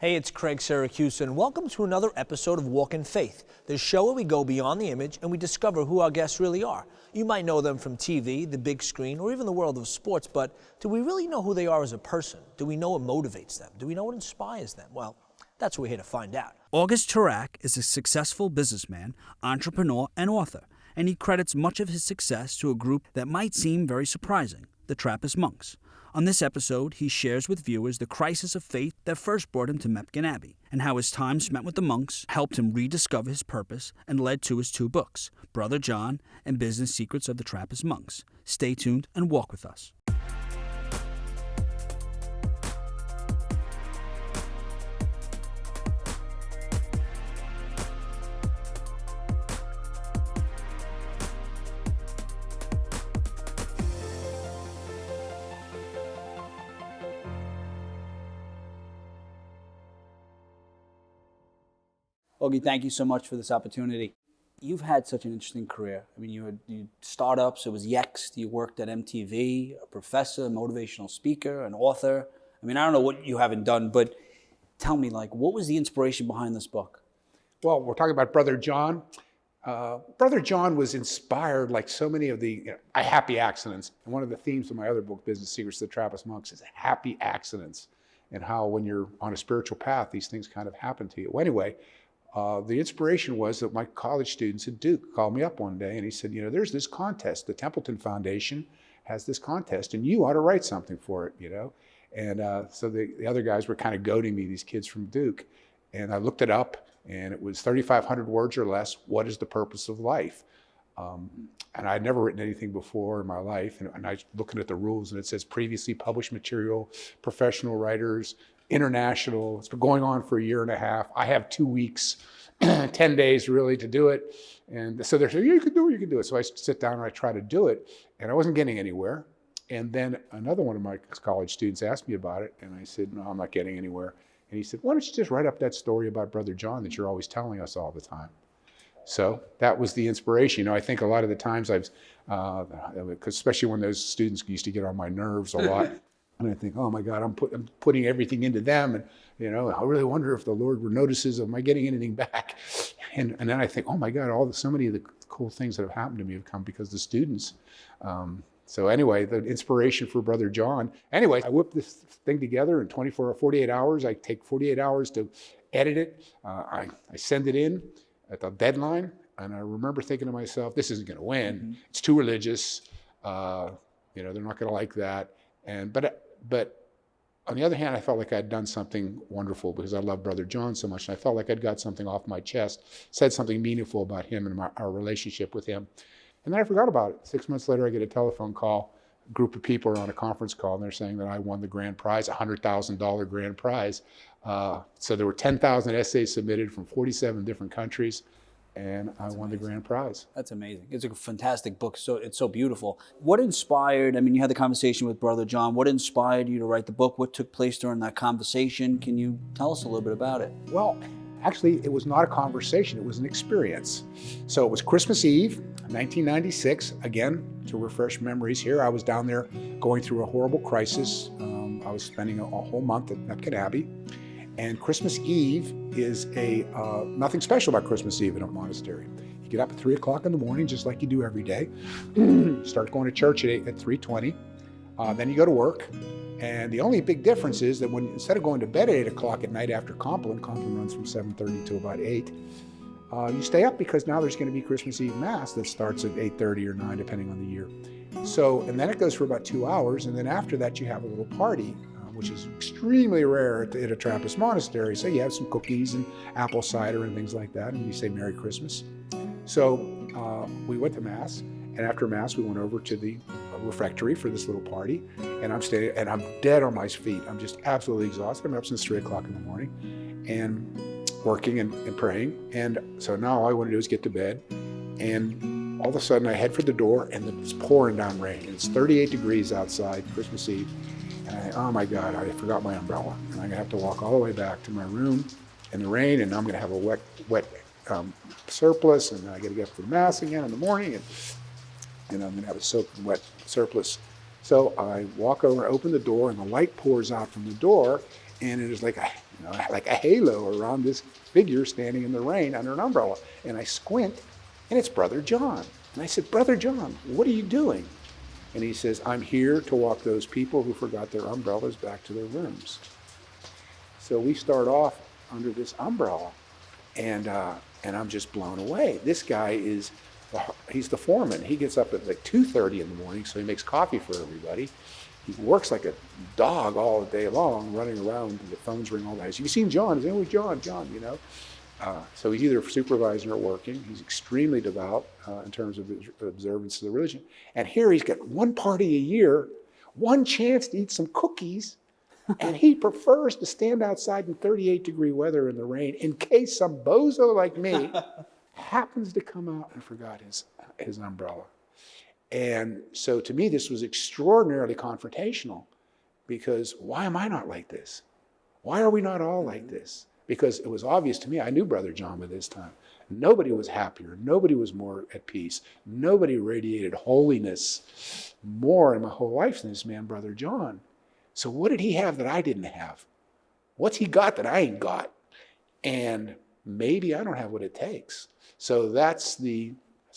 Hey, it's Craig Syracuse, and welcome to another episode of Walk in Faith, the show where we go beyond the image and we discover who our guests really are. You might know them from TV, the big screen, or even the world of sports, but do we really know who they are as a person? Do we know what motivates them? Do we know what inspires them? Well, that's what we're here to find out. August Turak is a successful businessman, entrepreneur, and author, and he credits much of his success to a group that might seem very surprising, the Trappist monks. On this episode, he shares with viewers the crisis of faith that first brought him to Mepkin Abbey, and how his time spent with the monks helped him rediscover his purpose and led to his two books, Brother John and Business Secrets of the Trappist Monks. Stay tuned and walk with us. Augie, thank you so much for this opportunity. You've had such an interesting career. I mean, you had startups, it was Yext, you worked at MTV, a professor, a motivational speaker, an author. I mean, I don't know what you haven't done, but tell me, what was the inspiration behind this book? Well, we're talking about Brother John. Brother John was inspired, like so many of the happy accidents. And one of the themes of my other book, Business Secrets of the Trappist Monks, is happy accidents, and how when you're on a spiritual path, these things kind of happen to you. Well, anyway, the inspiration was that my college students at Duke called me up one day and he said, there's this contest. The Templeton Foundation has this contest and you ought to write something for it, And so the other guys were kind of goading me, these kids from Duke. And I looked it up and it was 3,500 words or less. What is the purpose of life? And I'd never written anything before in my life. And I was looking at the rules and it says previously published material, professional writers, international. It's been going on for a year and a half. I have 2 weeks, 10 days really to do it. And so they're saying, you can do it. So I sit down and I try to do it and I wasn't getting anywhere. And then another one of my college students asked me about it and I said, no, I'm not getting anywhere. And he said, why don't you just write up that story about Brother John that you're always telling us all the time? So that was the inspiration. I think a lot of the times especially when those students used to get on my nerves a lot. And I think, oh my God, I'm putting everything into them. And, I really wonder if the Lord notices, am I getting anything back? And then I think, oh my God, so many of the cool things that have happened to me have come because of the students. So anyway, the inspiration for Brother John. Anyway, I whipped this thing together in 24 or 48 hours. I take 48 hours to edit it. I send it in at the deadline. And I remember thinking to myself, this isn't going to win. Mm-hmm. It's too religious. They're not going to like that. But on the other hand, I felt like I'd done something wonderful because I love Brother John so much. And I felt like I'd got something off my chest, said something meaningful about him and our relationship with him. And then I forgot about it. 6 months later, I get a telephone call. A group of people are on a conference call, and they're saying that I won the grand prize, a $100,000 grand prize. So there were 10,000 essays submitted from 47 different countries. And I won the grand prize. That's amazing. It's a fantastic book. So it's so beautiful. What inspired, you had the conversation with Brother John. What inspired you to write the book? What took place during that conversation? Can you tell us a little bit about it? Well, actually, it was not a conversation. It was an experience. So it was Christmas Eve, 1996. Again, to refresh memories here, I was down there going through a horrible crisis. I was spending a whole month at Mepkin Abbey. And Christmas Eve is nothing special about Christmas Eve in a monastery. You get up at 3 o'clock in the morning, just like you do every day. Start going to church at 3:20. Then you go to work. And the only big difference is that instead of going to bed at 8 o'clock at night after Compline runs from 7:30 to about 8, you stay up because now there's going to be Christmas Eve Mass that starts at 8:30 or 9, depending on the year. And then it goes for about 2 hours. And then after that, you have a little party, which is extremely rare at a Trappist monastery. So you have some cookies and apple cider and things like that, and you say Merry Christmas. So we went to Mass, and after Mass, we went over to the refectory for this little party, and I'm dead on my feet. I'm just absolutely exhausted. I'm up since 3 o'clock in the morning, and working and praying. And so now all I want to do is get to bed, and all of a sudden I head for the door, and it's pouring down rain. And it's 38 degrees outside, Christmas Eve. And oh my God, I forgot my umbrella. And I'm gonna have to walk all the way back to my room in the rain, and I'm gonna have a wet surplice, and then I gotta get up for Mass again in the morning, and I'm gonna have a soaked wet surplice. So I walk over, open the door, and the light pours out from the door, and it is like like a halo around this figure standing in the rain under an umbrella. And I squint, and it's Brother John. And I said, Brother John, what are you doing? And he says, I'm here to walk those people who forgot their umbrellas back to their rooms. So we start off under this umbrella, and I'm just blown away. This guy he's the foreman. He gets up at like 2:30 in the morning, so he makes coffee for everybody. He works like a dog all day long, running around, and the phones ring all day. Have you seen John? Is anyone John? John, So he's either supervising or working. He's extremely devout in terms of his observance of the religion. And here he's got one party a year, one chance to eat some cookies, and he prefers to stand outside in 38-degree weather in the rain in case some bozo like me happens to come out and forgot his umbrella. And so to me, this was extraordinarily confrontational, because why am I not like this? Why are we not all like this? Because it was obvious to me, I knew Brother John by this time. Nobody was happier. Nobody was more at peace. Nobody radiated holiness more in my whole life than this man, Brother John. So what did he have that I didn't have? What's he got that I ain't got? And maybe I don't have what it takes. So I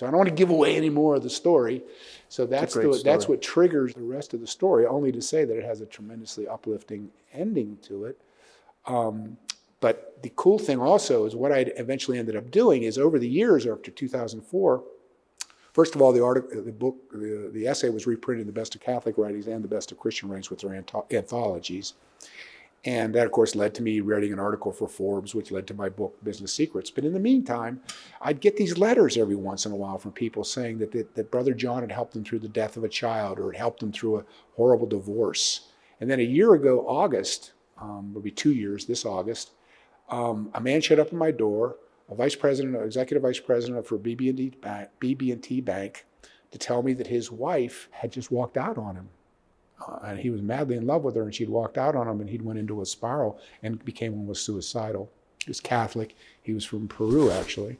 don't want to give away any more of the story. So that's what triggers the rest of the story, only to say that it has a tremendously uplifting ending to it. But the cool thing also is what I eventually ended up doing is, over the years after 2004, first of all, the essay was reprinted in the Best of Catholic Writings and the Best of Christian Writings with their anthologies. And that, of course, led to me writing an article for Forbes, which led to my book, Business Secrets. But in the meantime, I'd get these letters every once in a while from people saying that Brother John had helped them through the death of a child, or had helped them through a horrible divorce. And then a year ago, August, it'll be 2 years this August, a man showed up at my door, executive vice president for BB&T Bank, to tell me that his wife had just walked out on him. And he was madly in love with her, and she'd walked out on him, and he'd went into a spiral and became almost suicidal. He was Catholic. He was from Peru, actually.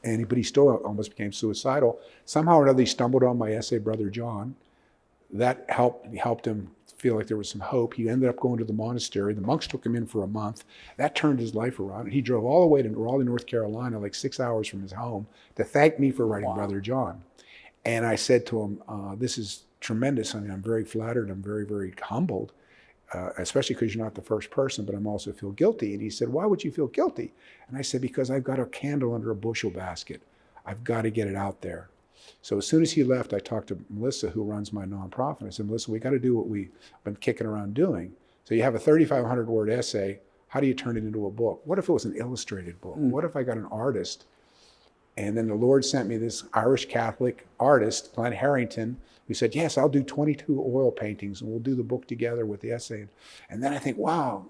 But he still almost became suicidal. Somehow or another, he stumbled on my essay, Brother John. That helped him feel like there was some hope. He ended up going to the monastery. The monks took him in for a month. That turned his life around. He drove all the way to Raleigh, North Carolina, like 6 hours from his home, to thank me for writing Brother John. And I said to him, this is tremendous. I mean, I'm very flattered. I'm very, very humbled, especially because you're not the first person, but I'm also feel guilty. And he said, why would you feel guilty? And I said, because I've got a candle under a bushel basket. I've got to get it out there. So as soon as he left, I talked to Melissa, who runs my nonprofit. I said, Melissa, we got to do what we've been kicking around doing. So you have a 3,500 word essay. How do you turn it into a book? What if it was an illustrated book? What if I got an artist? And then the Lord sent me this Irish Catholic artist, Glenn Harrington, who said, yes, I'll do 22 oil paintings and we'll do the book together with the essay. And then I think, wow,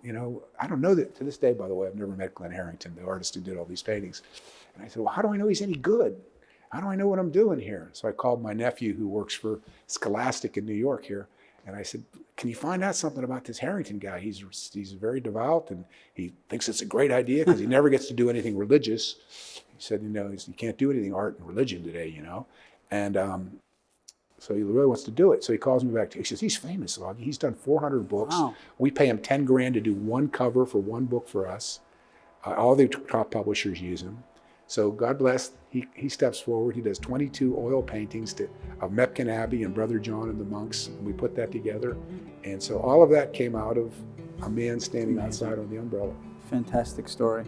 I don't know that to this day, by the way, I've never met Glenn Harrington, the artist who did all these paintings. And I said, well, how do I know he's any good? How do I know what I'm doing here? So I called my nephew, who works for Scholastic in New York here. And I said, can you find out something about this Harrington guy? He's very devout, and he thinks it's a great idea because he never gets to do anything religious. He said, you can't do anything art and religion today, And so he really wants to do it. So he calls me back. He says, he's famous. He's done 400 books. Wow. We pay him $10,000 to do one cover for one book for us. All the top publishers use him. So God bless, he steps forward. He does 22 oil paintings of Mepkin Abbey and Brother John and the monks. And we put that together. And so all of that came out of a man standing outside on the umbrella. Fantastic story.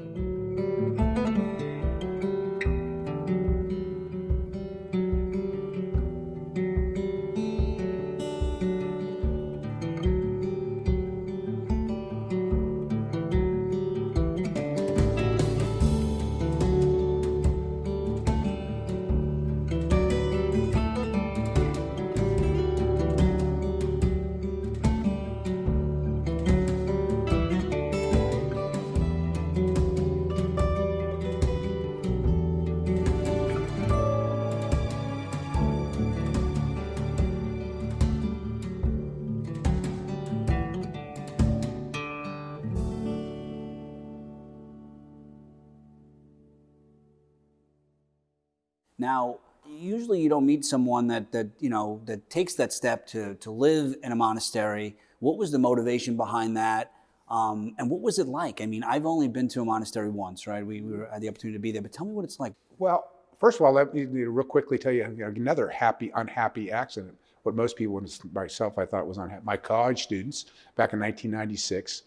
Now, usually you don't meet someone that takes that step to live in a monastery. What was the motivation behind that? And what was it like? I mean, I've only been to a monastery once, right? We had the opportunity to be there, but tell me what it's like. Well, first of all, let me real quickly tell you, another unhappy accident. What most people, myself, I thought was unhappy. My college students back in 1996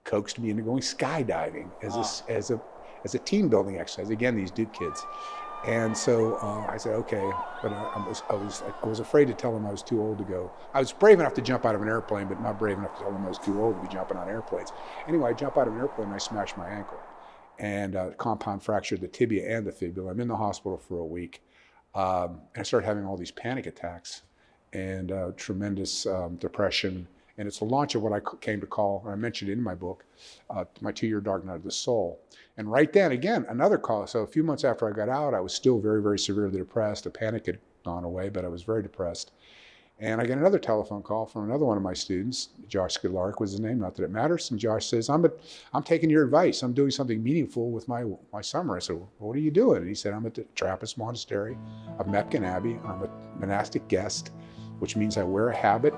coaxed me into going skydiving as a team building exercise. Again, these Duke kids. And so I said, okay, but I was afraid to tell them I was too old to go. I was brave enough to jump out of an airplane, but not brave enough to tell them I was too old to be jumping on airplanes. Anyway, I jump out of an airplane and I smashed my ankle, and compound fractured the tibia and the fibula. I'm in the hospital for a week, and I started having all these panic attacks and tremendous depression. And it's the launch of what I came to call, and I mentioned it in my book, my 2-year dark night of the soul. And right then, again, another call. So a few months after I got out, I was still very, very severely depressed. The panic had gone away, but I was very depressed. And I get another telephone call from another one of my students, Josh Skidlark was his name, not that it matters. And Josh says, I'm taking your advice. I'm doing something meaningful with my summer. I said, well, what are you doing? And he said, I'm at the Trappist Monastery of Mepkin Abbey. I'm a monastic guest, which means I wear a habit,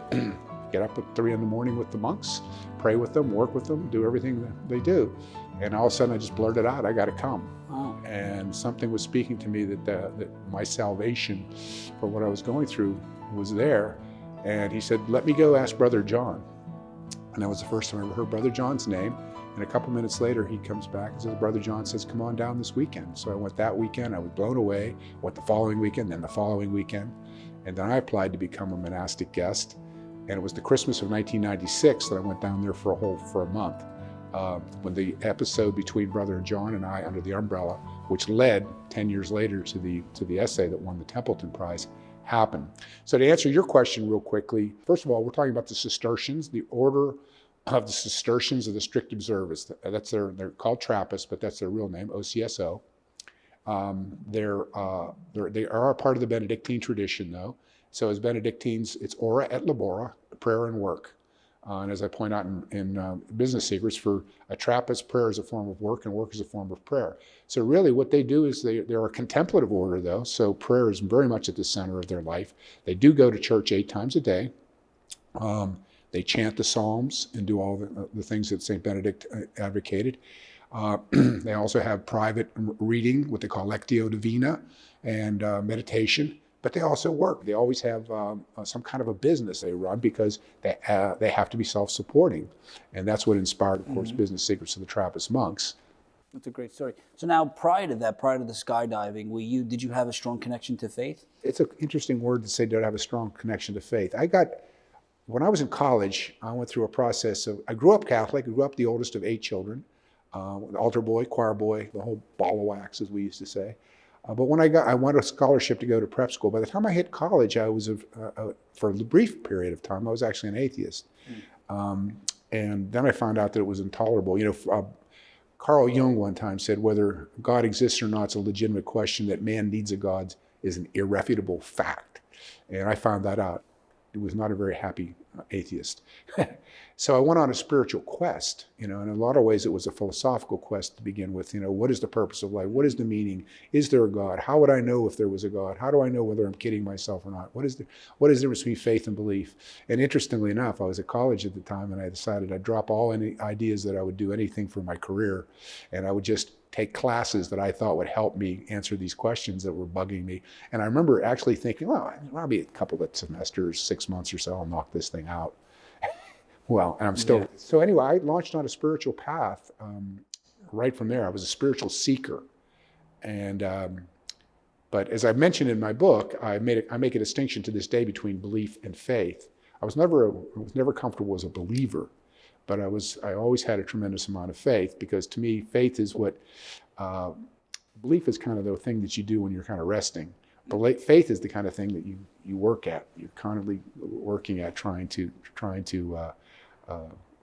get up at 3 in the morning with the monks, pray with them, work with them, do everything that they do. And all of a sudden I just blurted out, I got to come. Oh. And something was speaking to me that my salvation for what I was going through was there. And he said, let me go ask Brother John. And that was the first time I ever heard Brother John's name. And a couple minutes later, he comes back and says, Brother John says, come on down this weekend. So I went that weekend, I was blown away. Went the following weekend, then the following weekend. And then I applied to become a monastic guest. And it was the Christmas of 1996 that I went down there for a month. When the episode between Brother John and I under the umbrella, which led 10 years later to the essay that won the Templeton Prize, happened. So to answer your question real quickly, first of all, we're talking about the Cistercians, the order of the Cistercians of the Strict Observance. They're called Trappists, but that's their real name, OCSO. They are a part of the Benedictine tradition, though. So as Benedictines, it's ora et labora, prayer and work. And as I point out in Business Secrets, for a Trappist, prayer is a form of work and work is a form of prayer. So really what they do is they're a contemplative order, though, so prayer is very much at the center of their life. They do go to church 8 times a day. They chant the Psalms and do all the things that St. Benedict advocated. They also have private reading, what they call Lectio Divina, and meditation. But they also work. They always have some kind of a business they run because they have to be self-supporting. And that's what inspired, of course, Business Secrets of the Trappist monks. That's a great story. So now, prior to the skydiving, did you have a strong connection to faith? It's an interesting word to say, did I have a strong connection to faith? When I was in college, I went through a process of, I grew up Catholic, I grew up the oldest of 8 children, altar boy, choir boy, the whole ball of wax, as we used to say. But when I wanted a scholarship to go to prep school. By the time I hit college, I was, for a brief period of time, I was actually an atheist. And then I found out that it was intolerable. Carl Jung one time said, whether God exists or not is a legitimate question. That man needs a God is an irrefutable fact. And I found that out. It was not a very happy atheist. So I went on a spiritual quest, in a lot of ways it was a philosophical quest to begin with. What is the purpose of life? What is the meaning? Is there a God? How would I know if there was a God? How do I know whether I'm kidding myself or not? What is the difference between faith and belief? And interestingly enough, I was at college at the time and I decided I'd drop all any ideas that I would do anything for my career, and I would just take classes that I thought would help me answer these questions that were bugging me. And I remember actually thinking, well, I'll be a couple of semesters, 6 months or so, I'll knock this thing out. Well, and I'm still, yeah. So anyway, I launched on a spiritual path right from there. I was a spiritual seeker. And, but as I mentioned in my book, I make a distinction to this day between belief and faith. I was never comfortable as a believer, but I always had a tremendous amount of faith, because to me, faith is what, belief is kind of the thing that you do when you're kind of resting. Faith is the kind of thing that you work at. You're constantly working at trying to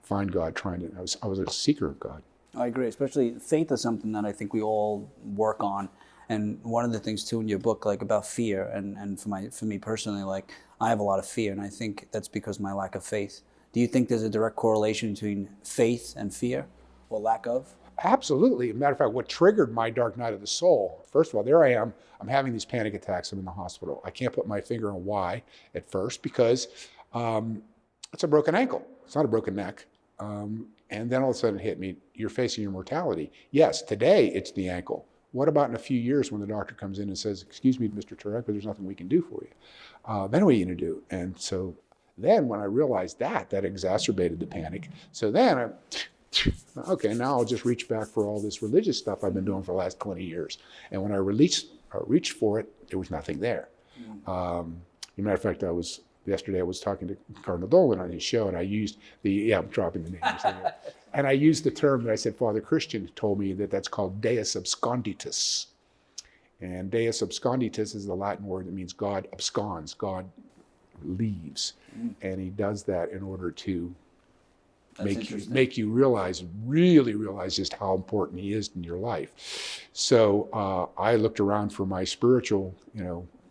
find God. I was a seeker of God. I agree. Especially faith is something that I think we all work on. And one of the things too in your book, like about fear, and for me personally, like I have a lot of fear, and I think that's because of my lack of faith. Do you think there's a direct correlation between faith and fear, or lack of? Absolutely. As a matter of fact, what triggered my dark night of the soul, first of all, there I am. I'm having these panic attacks. I'm in the hospital. I can't put my finger on why at first, because it's a broken ankle. It's not a broken neck. And then all of a sudden it hit me, you're facing your mortality. Yes, today it's the ankle. What about in a few years when the doctor comes in and says, excuse me, Mr. Turak, but there's nothing we can do for you. Then what are you going to do? And so then when I realized that exacerbated the panic. So then okay, now I'll just reach back for all this religious stuff I've been doing for the last 20 years. And when I reached for it, there was nothing there. As a matter of fact, yesterday I was talking to Cardinal Dolan on his show, and I used I'm dropping the names. And I used the term that I said Father Christian told me that's called Deus absconditus. And Deus absconditus is the Latin word that means God absconds, God leaves. And he does that in order to make you really realize just how important he is in your life. So I looked around for my spiritual,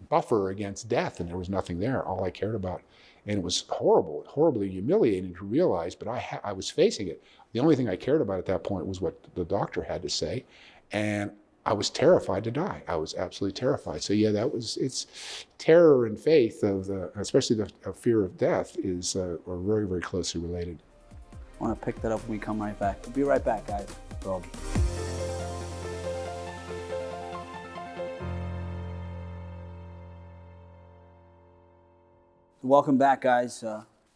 buffer against death, and there was nothing there. All I cared about, and it was horribly humiliating to realize, but I was facing it. The only thing I cared about at that point was what the doctor had to say, and I was terrified to die. I was absolutely terrified. So yeah, it's terror and faith especially the fear of death are very, very closely related. I want to pick that up when we come right back. We'll be right back, guys. Augie. Welcome back, guys.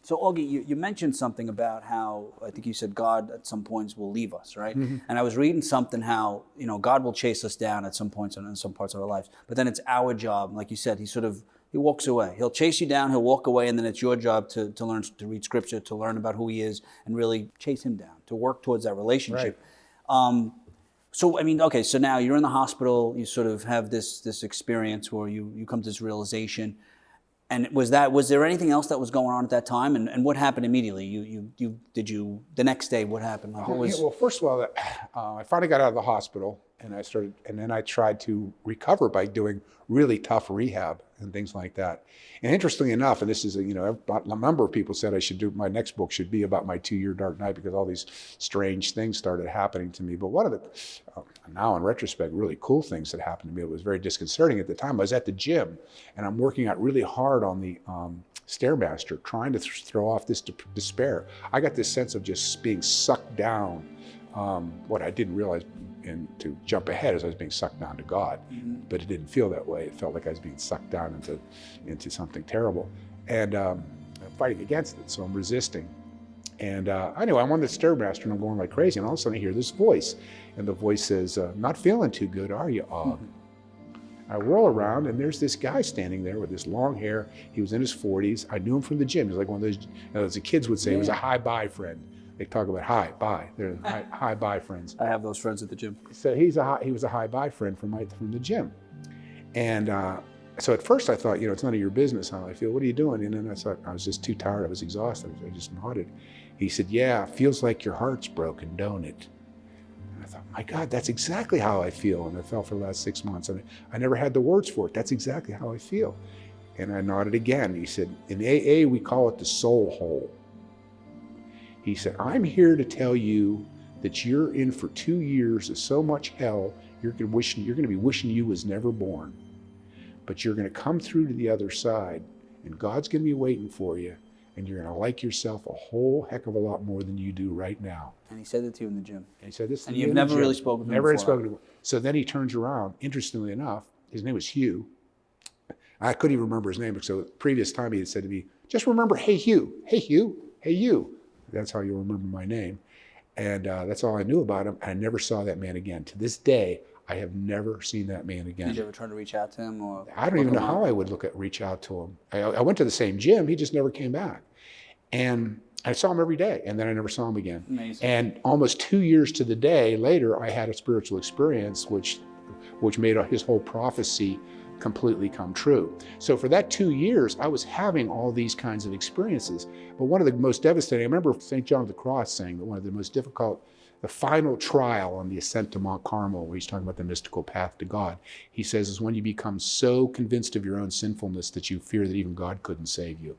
So Augie, you mentioned something about how, I think you said God at some points will leave us, right? Mm-hmm. And I was reading something how, God will chase us down at some points in some parts of our lives, but then it's our job, like you said, he walks away. He'll chase you down, he'll walk away, and then it's your job to learn to read scripture, to learn about who he is, and really chase him down, to work towards that relationship. Right. So now you're in the hospital, you sort of have this experience where you come to this realization. And was there anything else that was going on at that time? And what happened immediately? The next day, what happened? Well, first of all, I finally got out of the hospital, and then I tried to recover by doing really tough rehab and things like that. And interestingly enough, and this is, a number of people said my next book should be about my 2-year dark night, because all these strange things started happening to me. But one of the, now in retrospect, really cool things that happened to me, it was very disconcerting at the time. I was at the gym, and I'm working out really hard on the Stairmaster, trying to throw off this despair. I got this sense of just being sucked down. What I didn't realize, and to jump ahead, is I was being sucked down to God. Mm-hmm. But it didn't feel that way. It felt like I was being sucked down into something terrible. And I'm fighting against it, so I'm resisting. And anyway, I'm on the Stairmaster, and I'm going like crazy, and all of a sudden I hear this voice. And the voice says, not feeling too good, are you, Og? Mm-hmm. I whirl around, and there's this guy standing there with this long hair. He was in his 40s. I knew him from the gym. He was like one of those, as the kids would say, he was a hi-bye friend. They talk about hi, bye. They're hi-bye friends. I have those friends at the gym. So he was a hi-bye friend from the gym. And so at first I thought, it's none of your business how I feel. What are you doing? And then I thought, I was just too tired. I was exhausted. I just nodded. He said, yeah, feels like your heart's broken, don't it? And I thought, my God, that's exactly how I feel. And I felt for the last 6 months. And I never had the words for it. That's exactly how I feel. And I nodded again. He said, in AA, we call it the soul hole. He said, I'm here to tell you that you're in for 2 years of so much hell, you're going to be wishing you was never born. But you're going to come through to the other side, and God's going to be waiting for you, and you're going to like yourself a whole heck of a lot more than you do right now. And he said it to you in the gym. And he said this. And you've never really spoken to him Never had before. spoken to him. So then he turns around. Interestingly enough, his name was Hugh. I couldn't even remember his name, so the previous time he had said to me, just remember, hey Hugh, hey Hugh, hey you. That's how you'll remember my name. And that's all I knew about him. I never saw that man again. To this day, I have never seen that man again. Did you ever try to reach out to him? Or I don't even know how I would reach out to him. I went to the same gym. He just never came back. And I saw him every day, and then I never saw him again. Amazing. And almost 2 years to the day later, I had a spiritual experience which made his whole prophecy completely come true. So for that 2 years, I was having all these kinds of experiences. But one of the most devastating, I remember St. John of the Cross saying that one of the most difficult, the final trial on the ascent to Mount Carmel, where he's talking about the mystical path to God, he says is when you become so convinced of your own sinfulness that you fear that even God couldn't save you.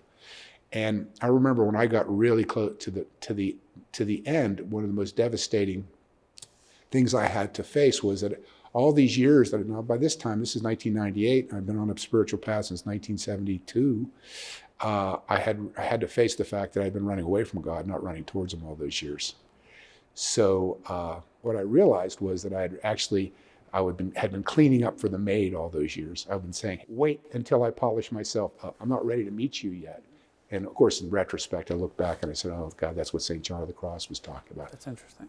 And I remember when I got really close to the end, one of the most devastating things I had to face was that all these years that now by this time, this is 1998, I've been on a spiritual path since 1972. I had to face the fact that I'd been running away from God, not running towards him all those years. So what I realized was that had been cleaning up for the maid all those years. I've been saying, wait until I polish myself up. I'm not ready to meet you yet. And of course, in retrospect, I look back and I said, oh God, that's what St. John of the Cross was talking about. That's interesting.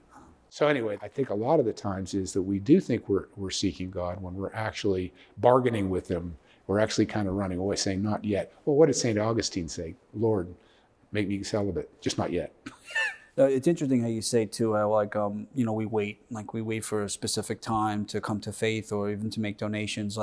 So anyway, I think a lot of the times is that we do think we're seeking God when we're actually bargaining with him. We're actually kind of running away, saying, not yet. Well, what did St. Augustine say? Lord, make me celibate, just not yet. It's interesting how you say too, how we wait for a specific time to come to faith or even to make donations,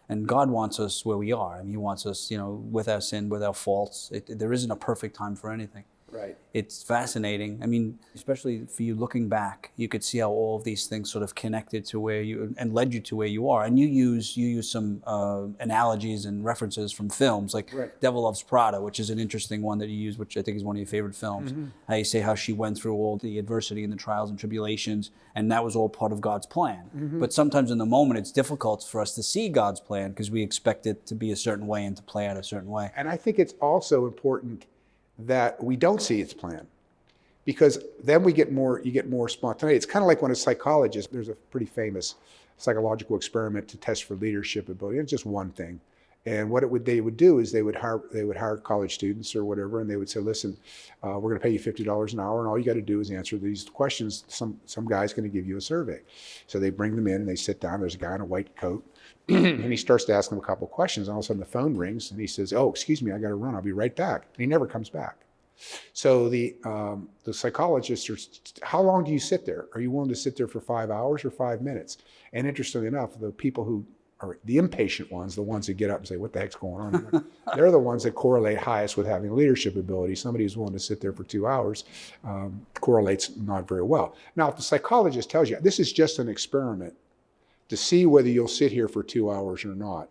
and God wants us where we are. I mean, he wants us, with our sin, with our faults. There isn't a perfect time for anything. Right. It's fascinating. I mean, especially for you looking back, you could see how all of these things sort of connected to where you and led you to where you are. And you use some analogies and references from films, like Right. Devil Loves Prada, which is an interesting one that you use, which I think is one of your favorite films. Mm-hmm. How you say how she went through all the adversity and the trials and tribulations, and that was all part of God's plan. Mm-hmm. But sometimes in the moment, it's difficult for us to see God's plan because we expect it to be a certain way and to play out a certain way. And I think it's also important that we don't see its plan, because then you get more spontaneity. It's kind of like when a psychologist, there's a pretty famous psychological experiment to test for leadership ability. It's just one thing. And what they would do is they would hire college students or whatever, and they would say, listen, we're going to pay you $50 an hour, and all you got to do is answer these questions. Some guy's going to give you a survey. So they bring them in, and they sit down. There's a guy in a white coat, and he starts to ask them a couple of questions. And all of a sudden, the phone rings, and he says, oh, excuse me, I got to run. I'll be right back. And he never comes back. So the psychologists are, how long do you sit there? Are you willing to sit there for 5 hours or 5 minutes? And interestingly enough, the people who are the impatient ones, the ones that get up and say, what the heck's going on? They're the ones that correlate highest with having leadership ability. Somebody who's willing to sit there for 2 hours correlates not very well. Now, if the psychologist tells you, this is just an experiment to see whether you'll sit here for 2 hours or not,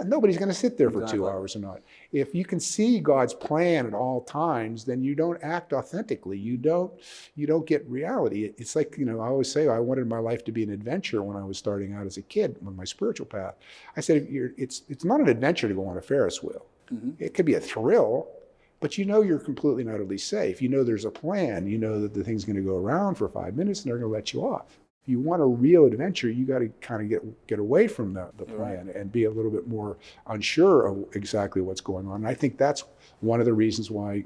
nobody's going to sit there for Exactly. 2 hours or not. If you can see God's plan at all times, then you don't act authentically. You don't get reality. It's like, I always say I wanted my life to be an adventure when I was starting out as a kid on my spiritual path. I said, it's not an adventure to go on a Ferris wheel. Mm-hmm. It could be a thrill, but you're completely and utterly safe. There's a plan. You know that the thing's going to go around for 5 minutes and they're going to let you off. If you want a real adventure, you got to kind of get away from the plan and be a little bit more unsure of exactly what's going on. And I think that's one of the reasons why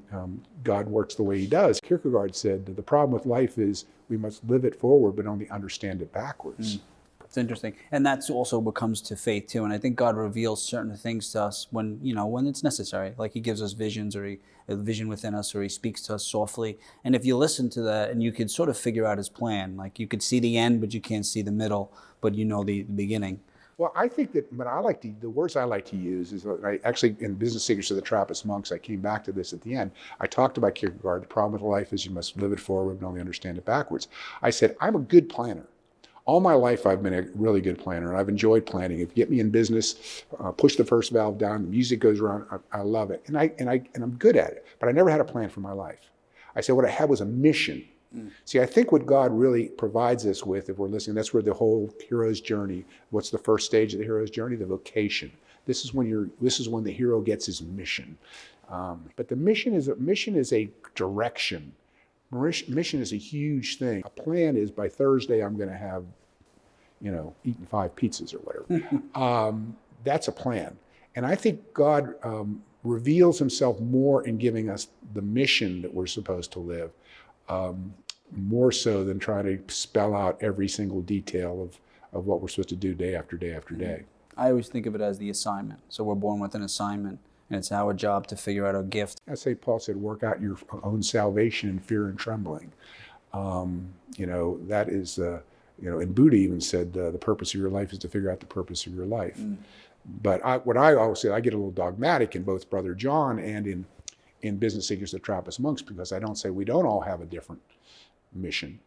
God works the way he does. Kierkegaard said that the problem with life is we must live it forward, but only understand it backwards. It's interesting. And that's also what comes to faith too. And I think God reveals certain things to us when it's necessary. Like he gives us visions or a vision within us, or he speaks to us softly. And if you listen to that and you could sort of figure out his plan, like you could see the end, but you can't see the middle, but the beginning. Well, I think that the words I like to use is, I actually, in Business Secrets of the Trappist Monks, I came back to this at the end. I talked about Kierkegaard. The problem with life is you must live it forward and only understand it backwards. I said, I'm a good planner. All my life, I've been a really good planner, and I've enjoyed planning. If you get me in business, push the first valve down, the music goes around, I love it, and I'm good at it. But I never had a plan for my life. I said what I had was a mission. See, I think what God really provides us with, if we're listening, that's where the whole hero's journey. What's the first stage of the hero's journey? The vocation. This is when the hero gets his mission. But the mission is a direction. Mission is a huge thing. A plan is by Thursday I'm going to have, eaten 5 pizzas or whatever. That's a plan. And I think God reveals himself more in giving us the mission that we're supposed to live, more so than trying to spell out every single detail of what we're supposed to do day after day after day. I always think of it as the assignment. So we're born with an assignment, and it's our job to figure out our gift. As St. Paul said, work out your own salvation in fear and trembling. That is, and Buddha even said the purpose of your life is to figure out the purpose of your life. But what I always say, I get a little dogmatic in both Brother John and in Business Secrets of Trappist Monks, because I don't say we don't all have a different mission.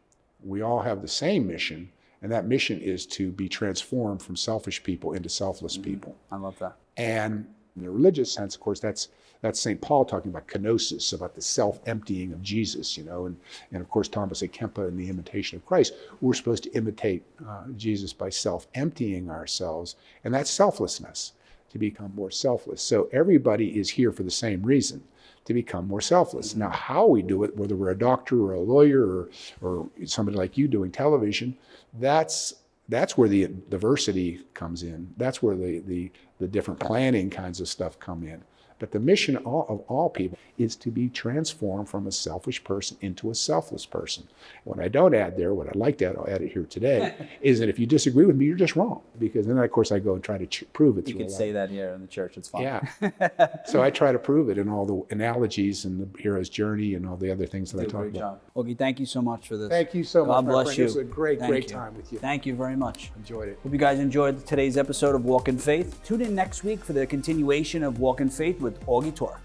We all have the same mission, and that mission is to be transformed from selfish people into selfless people. I love that. And in the religious sense, of course, that's St. Paul talking about kenosis, about the self-emptying of Jesus, and of course Thomas A. Kempe in the Imitation of Christ. We're supposed to imitate Jesus by self-emptying ourselves, and that's selflessness, to become more selfless. So everybody is here for the same reason, to become more selfless. Now, how we do it, whether we're a doctor or a lawyer or somebody like you doing television, that's where the diversity comes in. That's where the different planning kinds of stuff come in. But the mission of all people is to be transformed from a selfish person into a selfless person. What I don't add there, what I'd like to add, I'll add it here today, is that if you disagree with me, you're just wrong. Because then, of course, I go and try to prove it. You could say that here in the church. It's fine. Yeah. So I try to prove it in all the analogies and the hero's journey and all the other things that I talk about. Augie, thank you so much for this. Thank you so much. God my bless friend. you. It was a great Thank you. time with you. Thank you very much. Enjoyed it. Hope you guys enjoyed today's episode of Walk in Faith. Tune in next week for the continuation of Walk in Faith with Augie Turak.